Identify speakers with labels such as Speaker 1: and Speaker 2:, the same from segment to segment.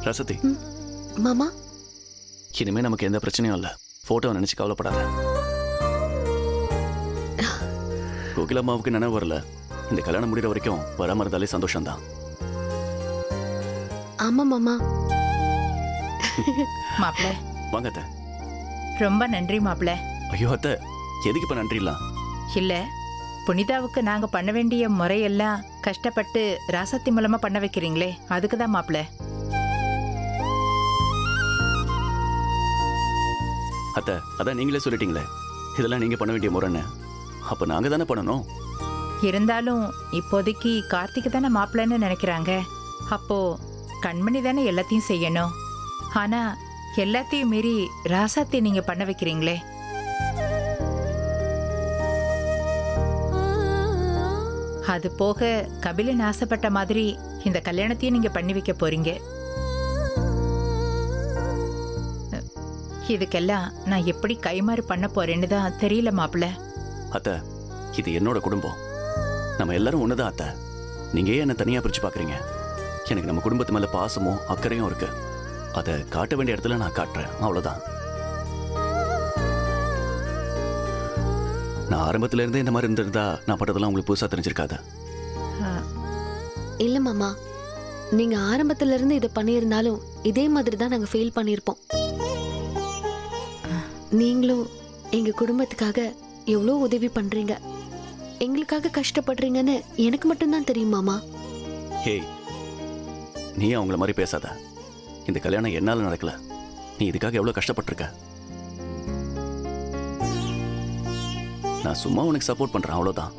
Speaker 1: ரசதி,
Speaker 2: மாமா,
Speaker 1: இனிமே நமக்கு எந்த பிரச்சனையும் இல்லை. போட்டோவை நினைச்சு கவலைப்படாத. கோகிலம்மாவுக்கு நினைவு வரல. இந்த கல்யாணம் முடிகிற வரைக்கும் வராம இருந்தாலே சந்தோஷம்தான்.
Speaker 2: ஆமா மாமா.
Speaker 3: மாப்பிள்ள
Speaker 1: வாங்க அத்தை.
Speaker 3: ரொம்ப நன்றி மாப்பிள்ள.
Speaker 1: ஐயோ அத்தை, எதுக்கு இப்ப நன்றிலாம்?
Speaker 3: இல்ல, புனிதாவுக்கு நாங்க பண்ண வேண்டிய முறையெல்லாம் கஷ்டப்பட்டு ராசத்தி மூலமா பண்ண வைக்கிறீங்களே, அதுக்குதான் மாப்பிள்ள.
Speaker 1: அத்தை, அதான் நீங்களே சொல்லிட்டீங்களே, இதெல்லாம் நீங்க பண்ண வேண்டிய முறைன்னு. அப்ப நாங்க தானே பண்ணணும்.
Speaker 3: இருந்தாலும் இப்போதைக்கு கார்த்திக் தானே மாப்பிள்ளன்னு நினைக்கிறாங்க. அப்போ கண்மணி தானே எல்லாத்தையும் செய்யணும். ஆனா எல்லாத்தையும் மீறி ராசாத்தி நீங்க பண்ண வைக்கிறீங்களே. அது போக கபிலன் ஆசைப்பட்ட மாதிரி இந்த கல்யாணத்தையும் நீங்க பண்ணி வைக்க போறீங்க. இதுக்கெல்லாம் நான் எப்படி கைமாறு பண்ண போறேன்னு தான் தெரியல மாப்பிள்ள.
Speaker 1: அத்தை, இது என்னோட குடும்பம். நம்ம எல்லாரும் ஒண்ணுதான் அத்தை. நீங்க ஏன் என்ன தனியா பிரிச்சு பாக்குறீங்க? எனக்கு நம்ம குடும்பத்து மேல பாசமும் அக்கறையும் இருக்கு. அதை காட்ட வேண்டிய இடத்துல நான் காட்டுறேன், அவ்வளவுதான். நான் ஆரம்பத்துல இருந்தே இந்த மாதிரி இருந்திருந்தா நான் பட்டதெல்லாம் உங்களுக்கு புதுசா தெரிஞ்சிருக்காது.
Speaker 2: இல்ல மாமா, நீங்க ஆரம்பத்துல இருந்து இதை பண்ணியிருந்தாலும் இதே மாதிரி தான் நாங்க ஃபீல் பண்ணியிருப்போம். நீங்களும் எங்க குடும்பத்துக்காக எவ்வளோ உதவி பண்றீங்க, எங்களுக்காக கஷ்டப்படுறீங்கன்னு எனக்கு மட்டும்தான் தெரியும் மாமா.
Speaker 1: ஹேய், நீ அவங்கள மாதிரி பேசாத. இந்த கல்யாணம் என்னால நடக்கல. நீ இதுக்காக எவ்வளவு கஷ்டப்பட்டிருக்க. நான் சும்மா உனக்கு சப்போர்ட் பண்றேன், அவ்வளவுதான்.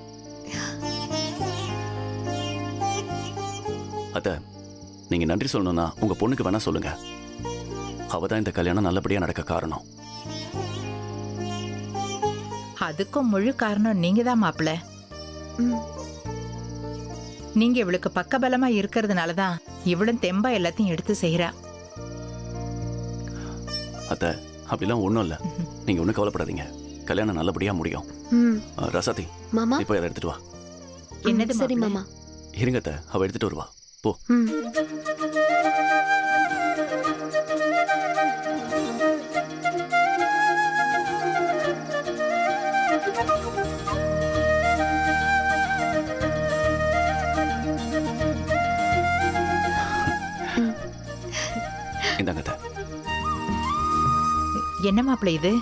Speaker 1: அத்தை, நீங்க நன்றி சொல்லணும்னா உங்க பொண்ணுக்கு வேணா சொல்லுங்க. அவதான் இந்த கல்யாணம் நல்லபடியா நடக்க காரணம்.
Speaker 3: அதுக்கும் முழு காரணம் நீங்க தான் மாப்பிள்ள. நீங்க இவளுக்கு பக்கபலமா இருக்கிறதுனாலதான் இவளும் தெம்பா எல்லாத்தையும் எடுத்து செய்யறா.
Speaker 1: அத்தை, அப்படிலாம் ஒண்ணும் இல்ல. நீங்க ஒண்ணும் கவலைப்படாதீங்க. கல்யாணம் நல்லபடியா முடியும். ரசாதி,
Speaker 2: மாமா,
Speaker 1: இப்போ அதை எடுத்துட்டு வா.
Speaker 3: என்னது
Speaker 2: சரி
Speaker 3: மாப்பிள்ளை?
Speaker 2: மாமா.
Speaker 1: இருங்க அத்தை, அவ எடுத்துட்டு வருவா. போ. இந்தாங்க அத்தை.
Speaker 3: என்ன மாப்பிள்ளை இது?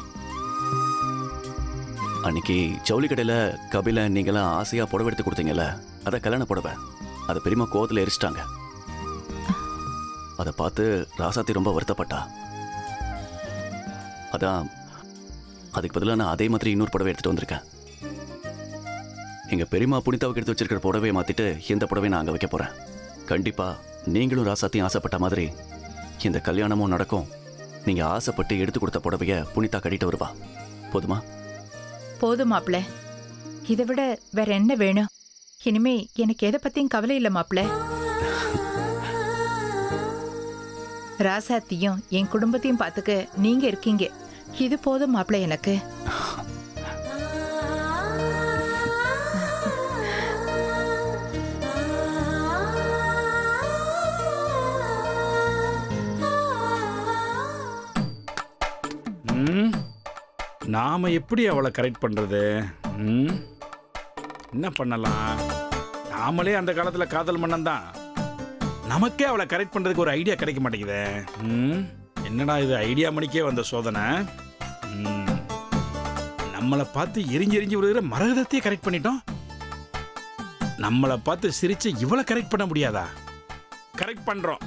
Speaker 1: அன்னைக்கு ஜவுளி கடையில கபில நீங்களாம் ஆசையா புடவை எடுத்து கொடுத்தீங்கல்ல, அத கல்யாண புடவை. அதை பெரியமா கோவத்துல எரிச்சிட்டாங்க. அதை பார்த்து ராசாத்தி ரொம்ப வருத்தப்பட்டா. அதான் அதுக்கு பதிலாக நான் அதே மாதிரி இன்னொரு புடவை எடுத்துட்டு வந்திருக்கேன். எங்க பெரியமா புனிதாவுக்கு எடுத்து வச்சிருக்கிற புடவையை மாத்திட்டு இந்த புடவை நான் அங்க வைக்க போறேன். கண்டிப்பா நீங்களும் ராசாத்தியும் ஆசைப்பட்ட மாதிரி இந்த கல்யாணமும் நடக்கும். நீங்க ஆசைப்பட்டு எடுத்து கொடுத்த புடவைய புனிதா கட்டிட்டு வருவா. போதுமா?
Speaker 3: போதும் மாப்பிள்ள. இதை விட வேற என்ன வேணும்? இனிமே எனக்கு எதை பத்தியும் கவலை இல்ல மாப்பிள்ள. ராசாத்தியும் என் குடும்பத்தையும் பார்த்துக்க நீங்க இருக்கீங்க. இது போதும் மாப்பிள்ள எனக்கு.
Speaker 4: நாம எப்படி அவளை கரெக்ட் பண்றது? என்ன பண்ணலாம்? நாமளே அந்த காலத்துல காதல் மன்னன் தான். நமக்கே அவளை கரெக்ட் பண்றதுக்கு ஒரு ஐடியா கிடைக்க மாட்டேங்குதே. என்னடா இது, ஐடியா மணிக்கே வந்த சோதனை. நம்மளை பார்த்து எரிஞ்சு விழுகிற மரகதத்தையே கரெக்ட் பண்ணிட்டோம். நம்மளை பார்த்து சிரிச்சு இவளை கரெக்ட் பண்ண முடியாதா? கரெக்ட் பண்றோம்.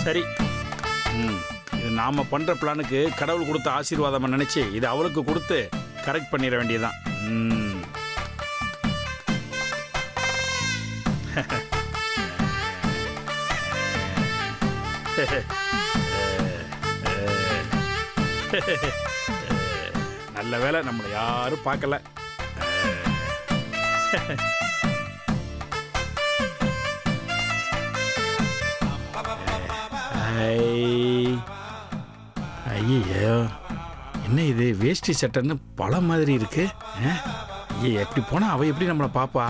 Speaker 4: சரி, இது நாம பண்ற பிளானுக்கு கடவுள் கொடுத்த ஆசீர்வாதம் நினைச்சு இது அவளுக்கு கொடுத்து கரெக்ட் பண்ணிட வேண்டியதுதான். நல்ல வேளை நம்மளை யாரும் பார்க்கல. ஐயோ, என்ன இது வேஷ்டி சட்டைன்னு பல மாதிரி இருக்கு. எப்படி போனா அவ எப்படி நம்மளை பாப்பா?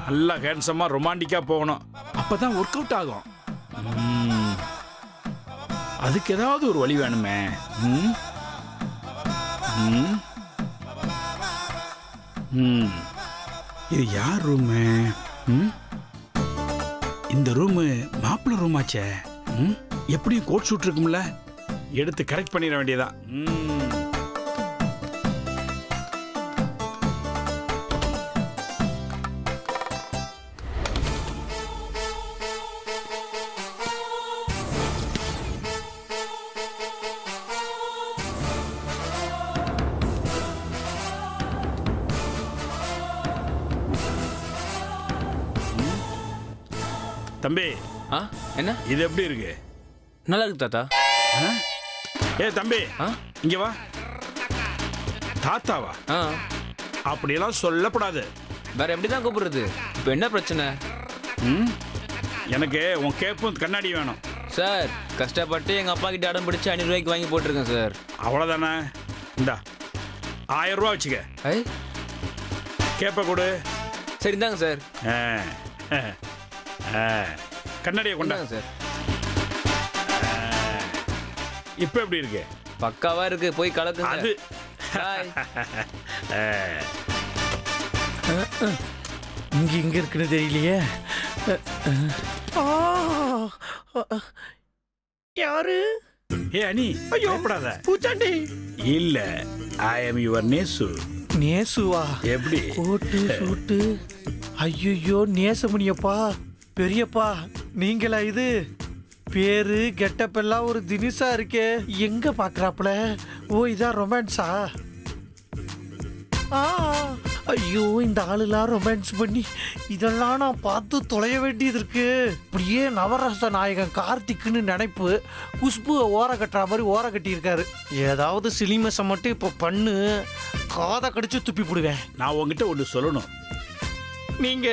Speaker 4: நல்லா ஹேண்ட்ஸமா ரொமான்டிக்கா போகணும், அப்பதான் ஒர்க் அவுட் ஆகும். அதுக்கு ஏதாவது ஒரு வழி வேணுமே. இது யார் ரூமு? இந்த ரூமு மாப்பிள்ளை ரூமாச்சே. எப்படியும் கோட் ஷூட் இருக்கும்ல, எடுத்து கரெக்ட் பண்ணிட வேண்டியதான். தம்பி,
Speaker 5: என்ன
Speaker 4: இது எப்படி இருக்கு?
Speaker 5: நல்லா இருக்கு தாத்தா.
Speaker 4: ஏ தம்பி, இங்க வா. தாத்தாவா? அப்படியெல்லாம் சொல்லப்படாது.
Speaker 5: வேற எப்படி தான் கூப்பிடுறது? இப்போ என்ன பிரச்சனை?
Speaker 4: எனக்கு உன் கேப்பும் கண்ணாடி வேணும்
Speaker 5: சார். கஷ்டப்பட்டு எங்க அப்பா கிட்ட அடம் பிடிச்சு 500 ரூபாய்க்கு வாங்கி போட்டிருக்கேன் சார்.
Speaker 4: அவ்வளோதானே? இந்தா 1000 ரூபா வச்சுக்க. கேப்ப கொடு.
Speaker 5: சரி இந்தாங்க சார்.
Speaker 4: கண்ணாடியை கொண்டாங்க
Speaker 5: சார்.
Speaker 4: இப்போ எப்படி இருக்கு?
Speaker 5: பக்காவா இருக்கு. போய் கலக்குங்க.
Speaker 4: அது
Speaker 6: இங்க இருக்குன்னு தெரியலையே. யாரு?
Speaker 4: ஏ அனி, பயப்படாத.
Speaker 6: பூச்சாண்டி
Speaker 4: இல்ல, ஐ அம் யுவர் நேசு.
Speaker 6: நேசுவா?
Speaker 4: எப்படி
Speaker 6: கோட்டு சூட்டு? ஐயோ நேசமுனியப்பா, பெரியப்பா நீங்களா இது? பேரு கெட்டப் எல்லாம் ஒரு தினிசா இருக்கே. எங்க பாக்குறாப்புல? ஓ இதான் ரொமான்ஸா? ஐயோ இந்த ஆளுலாம் ரொமான்ஸ் பண்ணி இதெல்லாம் நான் பார்த்து தொலைய வேண்டியது இருக்கு. இப்படியே நவரச நாயகன் கார்த்திக்னு நினைப்பு குஷ்புவை ஓர கட்டுற மாதிரி ஓர கட்டியிருக்காரு. ஏதாவது சிலிமஸை மட்டும் இப்போ பண்ணு, காதை கடிச்சு துப்பி போடுவேன்.
Speaker 4: நான் உங்ககிட்ட ஒன்று சொல்லணும்.
Speaker 6: நீங்க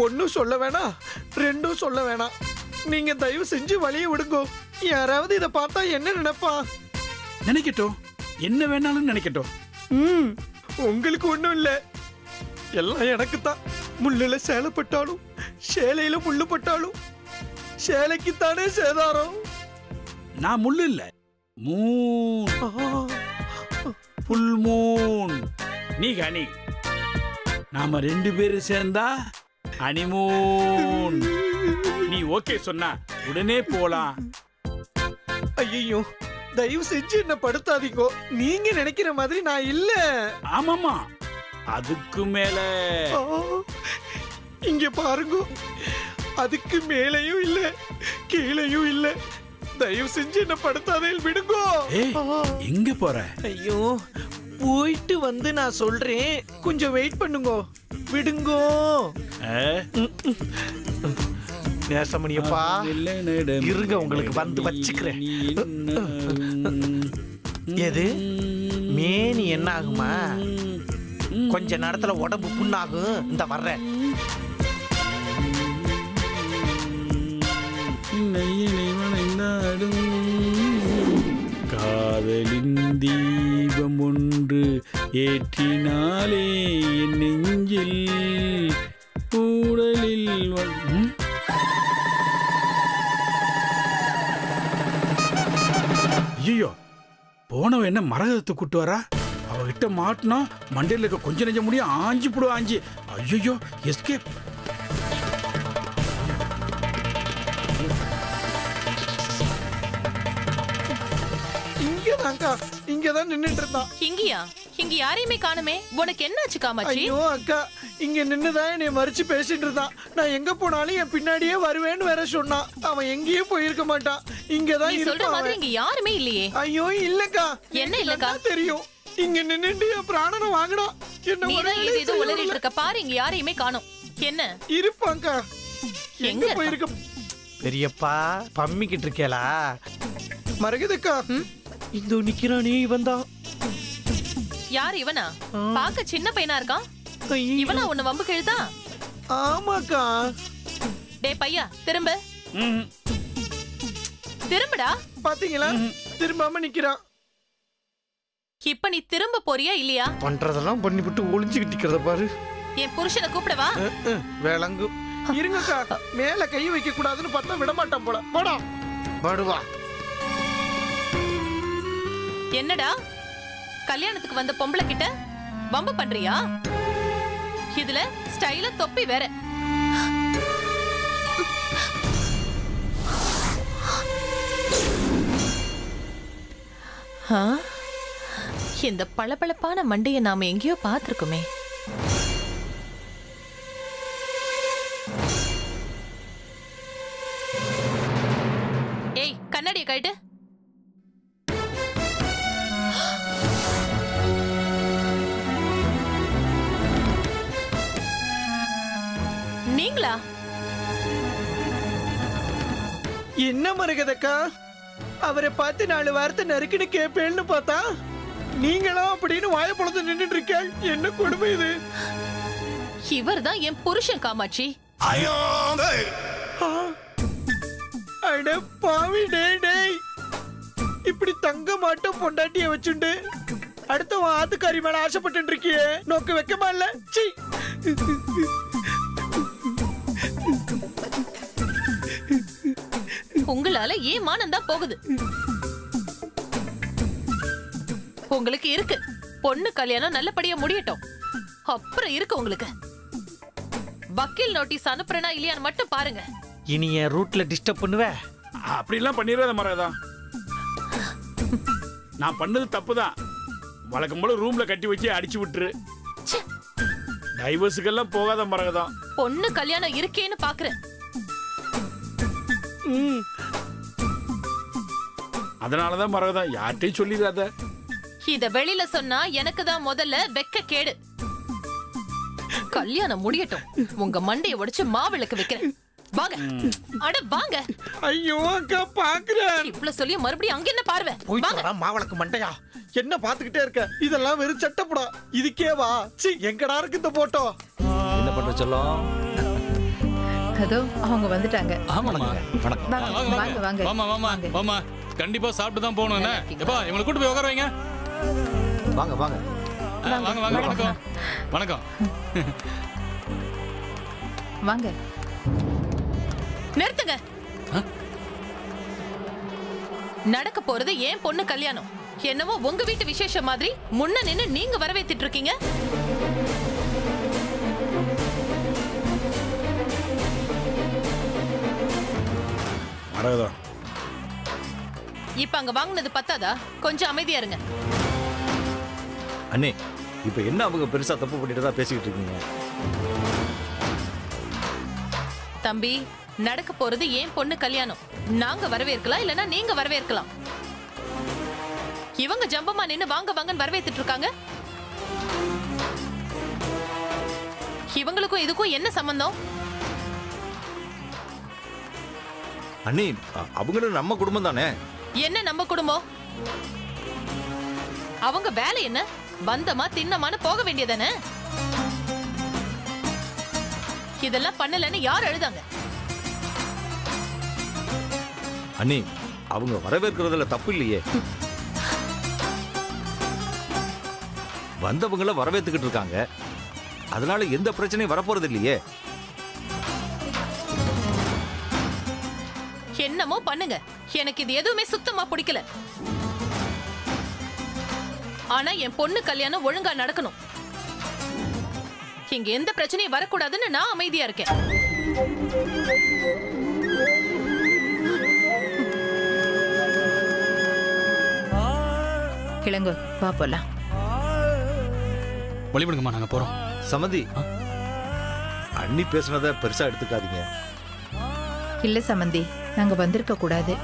Speaker 6: ஒன்னும் சொல்ல வேணாம், ரெண்டும் சொல்ல வேணாம். நீங்க தயவு செஞ்சு வழியை விடுங்க. யாராவது இதை பார்த்தா என்ன நினைப்பா?
Speaker 4: நினைக்கட்டும், என்ன வேணாலும் நினைக்கட்டும்.
Speaker 6: உங்களுக்கு ஒண்ணும் இல்ல, எல்லாம் எனக்கு தான். முள்ளுல சேலைப்பட்டாலும் சேலையில முள்ளு பட்டாலும் சேலைக்குத்தானே சேதாரம்.
Speaker 4: நான் முள்ளு இல்ல, மூன், புல் மூன். நீ கனி, நாம 2 பேரும் சேர்ந்தா ஹனிமூன். நீ ஓகே சொன்னா உடனே போலாம்.
Speaker 6: ஐயோ தயவு செஞ்சு என்ன படுத்தாதீங்கோ. நீங்க நினைக்கிற மாதிரி நான் இல்ல.
Speaker 4: ஆமாமா, அதுக்கு மேல.
Speaker 6: இங்க பாருங்க, அதுக்கு மேலையும் இல்ல கீழையும் இல்ல. தயவு செஞ்சு என்ன படுத்தாதே, விடுங்கோ.
Speaker 4: எங்க போற?
Speaker 6: ஐயோ போயிட்டு வந்து நான் சொல்றேன், கொஞ்சம் வெயிட் பண்ணுங்க, விடுங்கோ. நேசமணியப்பா இருங்க, உங்களுக்கு வந்து வச்சுக்கிறேன். எது மேனி என்ன ஆகுமா? கொஞ்ச நேரத்துல உடம்பு புண்ணாகும். இந்த வர்றேன்.
Speaker 4: காதலின் தீபம் ஒன்று ஏற்றினாலே என் நெஞ்சில் ஊடலில். ஐயோ, போனவ என்ன மரகதத்தை கூட்டு வரா? அவகிட்ட மாட்டினா மண்டையில் இருக்க கொஞ்சம் நெஞ்ச முடியும் ஆஞ்சி போடுவா. ஆஞ்சி. ஐயோ, எஸ்கேப்.
Speaker 6: இங்கதான்க்கா, இங்கதான் நின்னுட்டு இருந்தான்.
Speaker 7: இங்கயா? இங்க யாரையுமே காணுமே. உனக்கு என்னாச்சு காமாட்சி?
Speaker 6: ஐயோ அக்கா, இங்க நின்னுதான் என்னை மறிச்சு பேசிட்டு இருந்தான். நான் எங்க போனாலும் என் பின்னாடியே வருவேன்னு வேற சொன்னான். அவன் எங்கேயும் போயிருக்க மாட்டான், இங்கதான்
Speaker 7: நீ சொல்ற மாதிரி
Speaker 6: இருப்பான்.
Speaker 7: இங்க யாருமே இல்லையே.
Speaker 6: ஐயோ இல்லக்கா.
Speaker 7: என்ன இல்லக்கா?
Speaker 6: தெரியும், இங்க நின்னுட்டு என் பிராணனை வாங்கினான். என்ன
Speaker 7: நீதான் இது இது உளறிட்டு இருக்க. பாரு, இங்க யாரையுமே காணோம். என்ன
Speaker 6: இருப்பாங்கா?
Speaker 7: எங்க
Speaker 6: போயிருக்க? பெரியப்பா பம்மிக்கிட்டு இருக்கேளா? மரகதக்கா, இந்த நிக்கிறானே இவன் தான்.
Speaker 7: யார் இவனா? பாக்க சின்ன பையனா இருக்கான். இவனா உன்னை வம்பு கிழுதா?
Speaker 6: ஆமாக்கா.
Speaker 7: டே பையா, திரும்ப. திரும்படா.
Speaker 6: பாத்தீங்களா, திரும்பாம நிக்கிறான்.
Speaker 7: இப்ப நீ திரும்ப போறியா இல்லையா?
Speaker 6: பண்றதெல்லாம் பண்ணிவிட்டு ஒளிஞ்சுக்கிட்டு நிக்கிறத பாரு.
Speaker 7: என் புருஷனை கூப்பிடவா?
Speaker 6: விளங்கு. இருங்கக்கா, மேல கை வைக்க கூடாதுன்னு பார்த்தா விட மாட்டான் போல. போடா படுவா.
Speaker 7: என்னடா கல்யாணத்துக்கு வந்த பொம்பளை கிட்ட வம்பு பண்றியா? இதுல ஸ்டைல தொப்பி வேற. இந்த பளபளப்பான மண்டைய நாம எங்கேயோ பார்த்திருக்குமே. ஏய், கண்ணாடியை கழட்டு. நீங்களா?
Speaker 6: என்ன மரகதக்கா, அவரை பார்த்து 4 வார்த்தை நறுக்குன்னு கேட்பேன்னு பார்த்தா நீங்களும் அப்படின்னு வாய பொழுது நின்றுட்டு இருக்க. என்ன கொடுமை இது?
Speaker 7: இவர்தான் என் புருஷன் காமாட்சி.
Speaker 6: அட பாவி, டேய் இப்படி தங்க மாட்டோம் பொண்டாட்டிய வச்சுண்டு அடுத்த ஆத்துக்காரி மேல ஆசைப்பட்டு இருக்கியே, நோக்கு வைக்கமா இல்ல? சீ.
Speaker 7: உங்களால ஏன் மானம் தான் போகுது. உங்களுக்கு இருக்கு, பொண்ணு கல்யாணம் நல்லபடியா முடியட்டும், அப்புறம் இருக்கு உங்களுக்கு. வக்கீல் நோட்டீஸ் அனுப்புறனா இல்லையான்னு மட்டும் பாருங்க.
Speaker 6: இனி என் ரூட்ல டிஸ்டர்ப் பண்ணுவ?
Speaker 4: அப்படிலாம் பண்ணிடாத மரகதம். நான் பண்ணது தப்பு தான். வழக்கம் போல ரூம்ல கட்டி வச்சு அடிச்சு விட்டுரு. டைவர்ஸுக்கெல்லாம் போகாத மரகதம்.
Speaker 7: பொண்ணு கல்யாணம் இருக்கேன்னு பாக்குறேன்.
Speaker 4: அதனாலதான் மரகதம் யார்கிட்டையும் சொல்லிடாத.
Speaker 7: இத வெளியில சொன்னா எனக்கு தான் முதல்ல வெக்க கேடு. கல்யாணம் முடியட்டும், உங்க மண்டைய உடைச்சு மாவிளக்கு வைக்கிறேன். வாங்க, அட வாங்க.
Speaker 6: ஐயோ அக்கா, பாக்குறேன்.
Speaker 7: இவ்வளவு சொல்லி மறுபடியும் அங்க என்ன பார்வை?
Speaker 6: போயிட்டு மாவளக்கு மண்டையா, என்ன பாத்துக்கிட்டே இருக்க? இதெல்லாம் வெறும் சட்டப்படா. இதுக்கே வா. சீ, எங்கடா இருக்கு இந்த போட்டோ?
Speaker 8: என்ன பண்ற சொல்லும்?
Speaker 3: அதோ அவங்க வந்துட்டாங்க.
Speaker 8: ஆமாங்க. வணக்கம்.
Speaker 3: வாங்க வாங்க.
Speaker 9: மாமா மாமா மாமா கண்டிப்பா சாப்பிட்டு தான் போகணும். என்ன எப்பா இவங்களை கூட்டு போய் உட்கார வைங்க.
Speaker 8: வாங்க வாங்க.
Speaker 9: வாங்க வாங்க. வணக்கம் வணக்கம்.
Speaker 3: வாங்க.
Speaker 7: நிறுத்துங்க. நடக்க போறது ஏன் பொண்ணு கல்யாணம். என்னவோ உங்க வீட்டு விசேஷம் மாதிரி முன்ன நின்னு நீங்க வரவேத்திட்டு இருக்கீங்க.
Speaker 4: மரகதம்,
Speaker 7: இப்ப அங்க வாங்குனது பத்தாதா? கொஞ்சம் அமைதியா இருங்க.
Speaker 8: அண்ணே, இப்ப என்ன அவங்க பெருசா தப்பு பண்ணிட்டு தான் பேசிக்கிட்டு இருக்கீங்க?
Speaker 7: தம்பி, நடக்க போறது ஏன் பொண்ணு கல்யாணம். நாங்க வரவேற்கலாம், இல்லனா நீங்க வரவேற்கலாம். இவங்க ஜம்பமா நின்னு வாங்க வாங்கன்னு வரவேத்துட்டு இருக்காங்க. இவங்களுக்கும் இதுக்கும் என்ன சம்பந்தம்?
Speaker 8: அண்ணே, அவங்களும் நம்ம குடும்பம் தானே.
Speaker 7: என்ன நம்ம குடும்பம்? அவங்க வேலை என்ன? வந்தமா தின்னமான்னு போக வேண்டியதானே. இதெல்லாம் பண்ணலன்னு யார் அழுதாங்க?
Speaker 8: அண்ணே, அவங்க வரவேற்கிறதுல தப்பு இல்லையே. வந்தவங்கள வரவேத்துக்கிட்டு இருக்காங்க. அதனால எந்த பிரச்சனையும் வரப்போறது இல்லையே.
Speaker 7: என்னமோ பண்ணுங்க, எனக்கு இது எதுவுமே சுத்தமா பிடிக்கல. ஆனா என் பொண்ணு கல்யாணம் ஒழுங்கா நடக்கணும். இங்க எந்த பிரச்சனையும் வரக்கூடாதுன்னு நான் அமைதியா இருக்கேன்.
Speaker 3: கிளங்கு, வா போலாம்.
Speaker 9: வழிபடுங்கம்மா, நாங்க போறோம்.
Speaker 8: சமந்தி, அண்ணி பேசுனதை பெருசா எடுத்துக்காதீங்க.
Speaker 3: இல்ல சமந்தி, நாங்க வந்திருக்க கூடாது.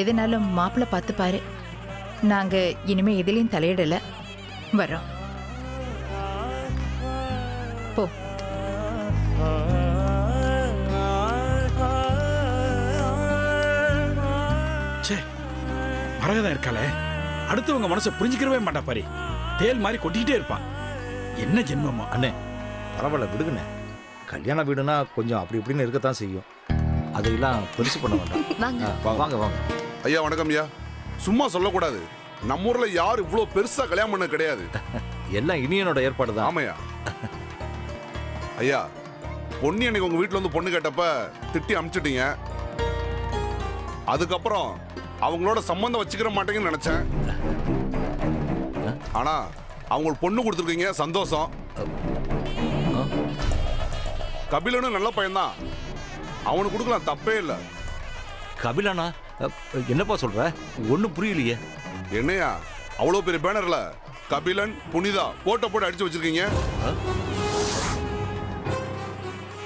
Speaker 3: எதுனாலும் மாப்பிள்ளை பார்த்து பாரு. நாங்க இனிமே எதிலையும் தலையிடல. வரோம். போ.
Speaker 4: சே, மரகதம் இருக்காளே, அடுத்தவங்க மனசை புரிஞ்சுக்கிறவே மாட்டா பாரு. தேல் மாதிரி கொட்டிக்கிட்டே இருப்பான். என்ன ஜென்மமா?
Speaker 8: அண்ணே, பரவாயில்ல விடுங்கண்ணே. கல்யாண வீடுனா கொஞ்சம் அப்படி இப்படின்னு இருக்கத்தான் செய்யும். அதையெல்லாம் பெருசு பண்ண வேண்டாம். வாங்க வாங்க.
Speaker 10: ஐயா வணக்கம் ஐயா. சும்மா சொல்லக்கூடாது. நம்ம ஊர்ல யாரும் இவ்வளவு பெருசா கல்யாணம் பண்ண கிடையாது.
Speaker 8: எல்லாம் இனியனோட ஏற்பாடு தான்.
Speaker 10: ஆமையா ஐயா, பொண்ணு அன்னைக்கு உங்க வீட்டுல வந்து பொண்ணு கேட்டப்ப திட்டி அமிச்சிட்டீங்க. அதுக்கப்புறம் அவங்களோட சம்பந்தம் வச்சுக்கிற மாட்டேங்கன்னு நினைச்சேன். ஆனா அவங்களுக்கு பொண்ணு கொடுத்துருக்கீங்க, சந்தோஷம். கபிலனும் நல்ல பையன்தான், அவனுக்கு கொடுக்கலாம், தப்பே இல்லை.
Speaker 8: கபிலனா? என்னப்பா சொல்ற? ஒன்றும் புரியலையே.
Speaker 10: என்னையா அவ்வளோ பெரிய பேனர்ல கபிலன் புனிதா போட்டோ போட்டு அடிச்சு வச்சிருக்கீங்க?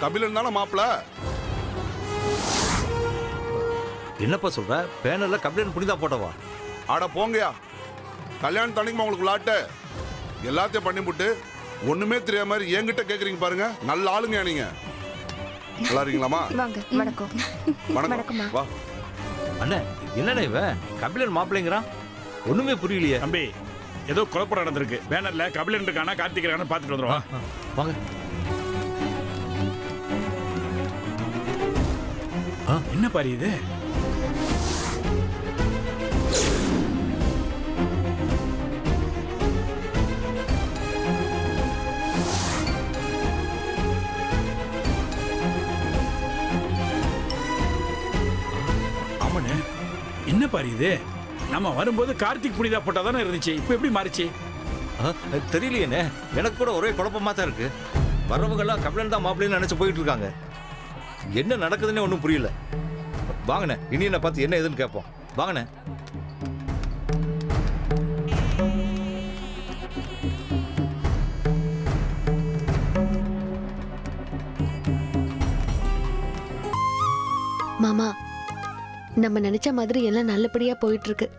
Speaker 10: கபிலன் தானே மாப்பிள்ள?
Speaker 8: என்னப்பா சொல்ற? பேனர்ல கபிலன் புனிதா போட்டோவா?
Speaker 10: ஆட போங்கயா, கல்யாணம் தண்ணிக்குமா உங்களுக்கு விளாட்டு? எல்லாத்தையும் பண்ணிவிட்டு ஒண்ணுமே தெரியாத மாதிரி என்கிட்ட கேக்குறீங்க பாருங்க. நல்ல ஆளுங்க நீங்க. நல்லா இருக்கீங்களாமா?
Speaker 2: வாங்க. வணக்கம்.
Speaker 10: வணக்கம். வா.
Speaker 8: அண்ணே, என்னண்ணே இவன் கபிலன் மாப்பிள்ளைங்கிறான்? ஒண்ணுமே புரியலையே.
Speaker 4: தம்பி, ஏதோ குழப்பம் நடந்திருக்கு. பேனர்ல கபிலன் இருக்கானா கார்த்திக் இருக்கானா பார்த்துட்டு வந்துருவா.
Speaker 8: வாங்க.
Speaker 4: என்ன பாரு இது? ஆமாண்ணே, என்ன பாரு இது? நம்ம வரும்போது கார்த்திக் புனிதா போட்டா தானே இருந்துச்சு, இப்போ எப்படி மாறிச்சு?
Speaker 8: தெரியலையேண்ணே, எனக்கு கூட ஒரே குழப்பமா தான் இருக்கு. வர்றவங்க எல்லாம் கபிலன் தான் மாப்பிள்ளைன்னு நினைச்சு போயிட்டு இருக்காங்க. என்ன நடக்குதுன்னு ஒன்றும் புரியல. வாங்கண்ணே, இனி என்ன பார்த்து என்ன ஏதுன்னு கேட்போம். வாங்கண்ணே.
Speaker 2: மாமா, நம்ம நினைச்ச மாதிரி எல்லாம் நல்லபடியா போயிட்டு இருக்கு.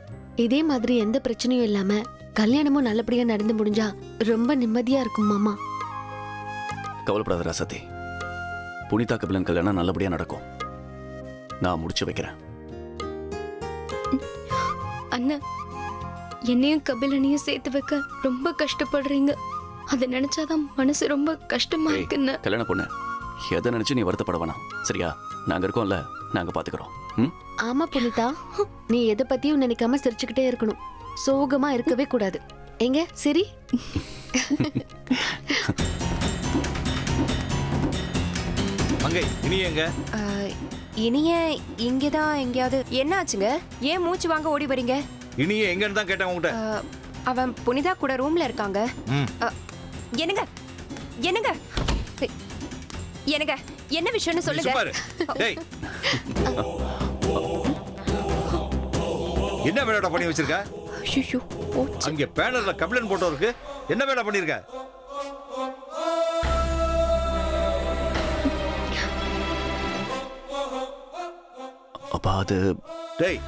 Speaker 2: இதே மாதிரி எந்த பிரச்சனையும் இல்லாம கல்யாணமும் நல்லபடியா நடந்து முடிஞ்சா ரொம்ப நிம்மதியா இருக்கும் மாமா.
Speaker 1: கவலைப்படாத ராசாத்தி, புனிதா கபிலன் கல்யாணம் நல்லபடியா நடக்கும். நான் முடிச்சு வைக்கிறேன்.
Speaker 11: அண்ணா, என்னையும் கபிலனையும் சேர்த்து வைக்க ரொம்ப கஷ்டப்படுறீங்க. அதை நினைச்சாதான் மனசு ரொம்ப கஷ்டமா இருக்குன்னு.
Speaker 1: கல்யாண பொண்ணு, எதை நினைச்சு நீ வருத்தப்பட வேணாம், சரியா? நாங்க இருக்கோம்ல, நாங்க பாத்துக்கிறோம்.
Speaker 2: ஆமா புனிதா, நீ எதை பத்தியும் நினைக்காம சிரிச்சுக்கிட்டே இருக்கணும். சோகமா இருக்கவே கூடாது. எங்க சரி?
Speaker 8: மங்கை, இனி எங்க?
Speaker 11: இனிய இங்கதான் எங்கேயாவது. என்ன ஆச்சுங்க? ஏன் மூச்சு வாங்க ஓடி வரீங்க?
Speaker 8: இனியே எங்கன்னு தான் கேட்டேன் உங்ககிட்ட.
Speaker 11: அவன் புனிதா கூட ரூம்ல இருக்காங்க. என்னங்க என்னங்க என்னங்க என்ன விஷயம்னு சொல்லுங்க.
Speaker 8: டேய், என்ன வேலையோட பண்ணி வச்சிருக்க?
Speaker 11: ஐயோ,
Speaker 8: அங்க பேனர்ல கபிலன் போட்டோ இருக்கு. என்ன வேலை பண்ணிருக்க?
Speaker 1: அப்பா அது...
Speaker 8: டேய்,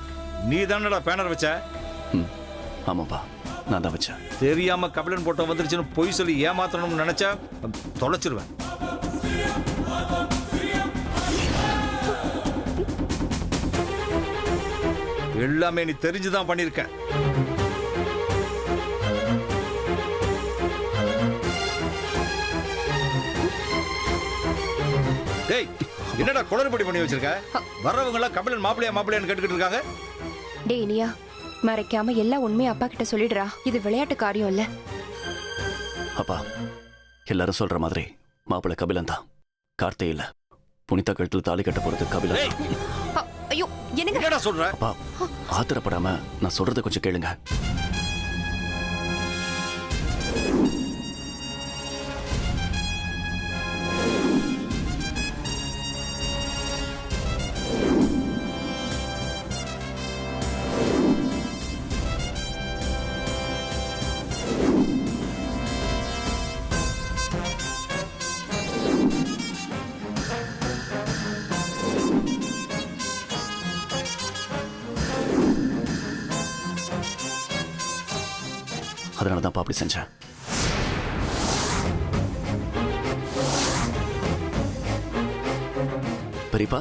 Speaker 8: நீ தானடா பேனர் வச்ச?
Speaker 1: ஆமாப்பா, நான் தான் வச்சேன்.
Speaker 8: தெரியாம கபிலன் போட்டோ வந்துருச்சுன்னு பொய் சொல்லி ஏமாத்தணும்னு நினைச்சா தொலைச்சிருவேன். எல்லாமே நீ தெரிஞ்சுதான் பண்ணிருக்க. டேய், என்னடா குளறுபடி பண்ணி வச்சிருக்க? வர்றவங்க எல்லாம் கபிலன் மாப்பிள்ளையான்னு கேட்டுக்கிட்டு இருக்காங்க.
Speaker 11: டேய் இனியா, மறைக்காம எல்லா உண்மையை அப்பா கிட்ட சொல்லிடுறா. இது விளையாட்டு காரியம் இல்ல.
Speaker 1: அப்பா, எல்லாரும் சொல்ற மாதிரி மாப்பிள்ளை கபிலன் தான், கார்த்தே இல்ல. புனிதா கழுத்துல தாலி கட்ட போறது கபிலன்.
Speaker 11: ஐயோ, என்னடா
Speaker 8: சொல்ற?
Speaker 1: அப்பா, ஆத்திரப்படாம நான் சொல்றத கொஞ்சம் கேளுங்க. அதனால தான் அப்படி செஞ்சேன். பெரியப்பா,